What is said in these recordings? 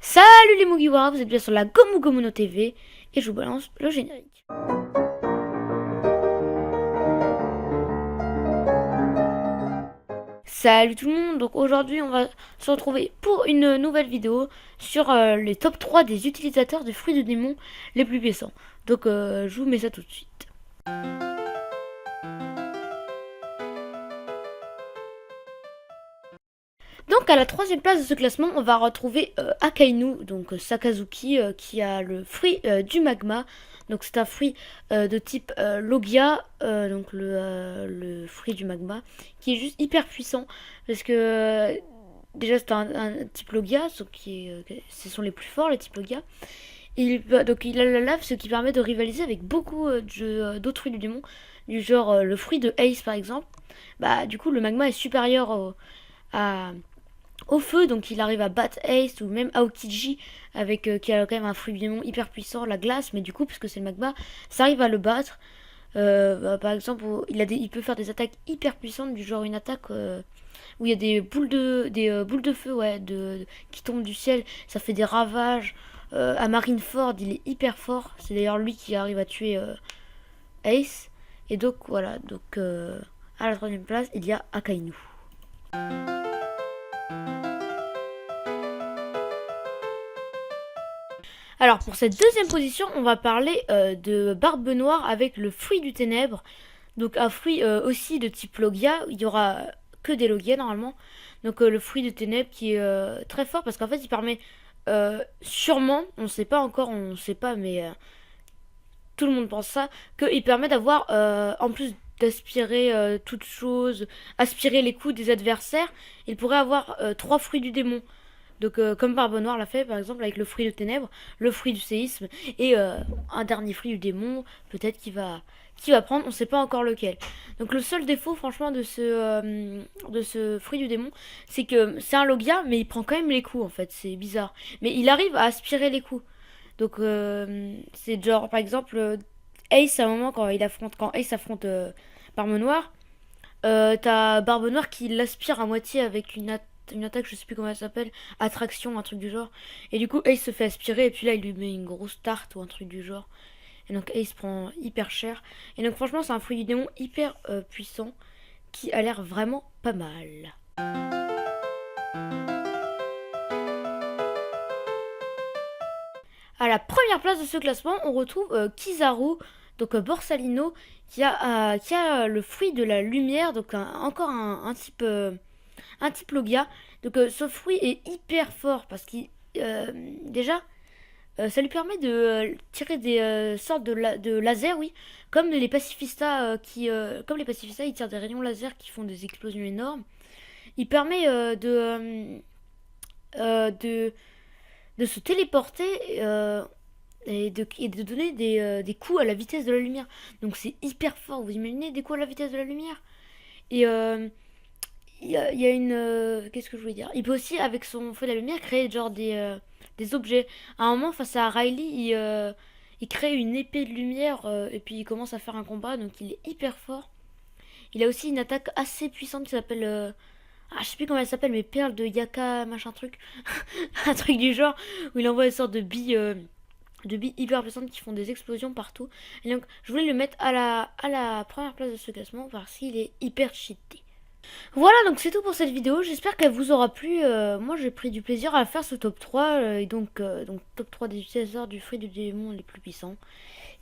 Salut les Mugiwara, vous êtes bien sur la Gomu Gomu no TV et je vous balance le générique. Salut tout le monde, donc aujourd'hui on va se retrouver pour une nouvelle vidéo sur les top 3 des utilisateurs de fruits de démon les plus puissants. Donc je vous mets ça tout de suite. Donc à la troisième place de ce classement, on va retrouver Akainu, donc Sakazuki, qui a le fruit du magma. Donc c'est un fruit de type Logia, donc le fruit du magma, qui est juste hyper puissant. Parce que déjà c'est un type Logia, ce sont les plus forts les types Logia. Donc il a la lave, ce qui permet de rivaliser avec beaucoup d'autres fruits du démon, du genre le fruit de Ace par exemple. Bah du coup le magma est supérieur à au feu, donc il arrive à battre Ace ou même Aokiji avec qui a quand même un fruit du démon hyper puissant, la glace, mais du coup, puisque c'est le magma, ça arrive à le battre. Par exemple, il peut faire des attaques hyper puissantes, du genre une attaque où il y a des boules de feu ouais, qui tombent du ciel, ça fait des ravages. À Marineford, il est hyper fort, c'est d'ailleurs lui qui arrive à tuer Ace. Et donc voilà, donc à la troisième place, il y a Akainu. Alors pour cette deuxième position, on va parler de Barbe Noire avec le fruit du ténèbre. Donc un fruit aussi de type Logia. Il y aura que des Logia normalement. Donc le fruit de ténèbres qui est très fort parce qu'en fait il permet sûrement, on ne sait pas encore, on ne sait pas, mais tout le monde pense ça, qu'il permet d'avoir en plus d'aspirer toutes choses, aspirer les coups des adversaires, il pourrait avoir trois fruits du démon. Donc comme Barbe Noire l'a fait par exemple avec le fruit de ténèbres, le fruit du séisme et un dernier fruit du démon, peut-être qu'il va prendre, on sait pas encore lequel. Donc le seul défaut franchement de ce fruit du démon, c'est que c'est un Logia mais il prend quand même les coups en fait, c'est bizarre. Mais il arrive à aspirer les coups. Donc c'est genre par exemple Ace à un moment quand Ace affronte Barbe Noire, t'as Barbe Noire qui l'aspire à moitié avec une attaque, je sais plus comment elle s'appelle, attraction, un truc du genre. Et du coup, Ace se fait aspirer, et puis là, il lui met une grosse tarte ou un truc du genre. Et donc, Ace prend hyper cher. Et donc, franchement, c'est un fruit du démon hyper puissant, qui a l'air vraiment pas mal. À la première place de ce classement, on retrouve Kizaru, donc Borsalino, qui a le fruit de la lumière, donc encore un type Logia. Donc ce fruit est hyper fort parce qu'il déjà ça lui permet de tirer des sortes de lasers, oui, comme les pacifistas comme les pacifistas, ils tirent des rayons laser qui font des explosions énormes. Il permet de se téléporter et de donner des coups à la vitesse de la lumière. Donc c'est hyper fort. Vous imaginez des coups à la vitesse de la lumière? Et il y a une. Qu'est-ce que je voulais dire? Il peut aussi, avec son feu de la lumière, créer genre des objets. À un moment, face à Riley, il crée une épée de lumière et puis il commence à faire un combat. Donc il est hyper fort. Il a aussi une attaque assez puissante qui s'appelle. Je sais plus comment elle s'appelle, mais perle de Yaka, machin truc. Un truc du genre, où il envoie une sorte de billes hyper puissantes qui font des explosions partout. Et donc, je voulais le mettre à la première place de ce classement parce qu'il est hyper cheaté. Voilà, donc c'est tout pour cette vidéo. J'espère qu'elle vous aura plu. Moi, j'ai pris du plaisir à faire ce top 3. Donc top 3 des utilisateurs du fruit du démon les plus puissants.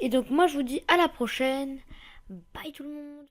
Et donc, moi, je vous dis à la prochaine. Bye tout le monde.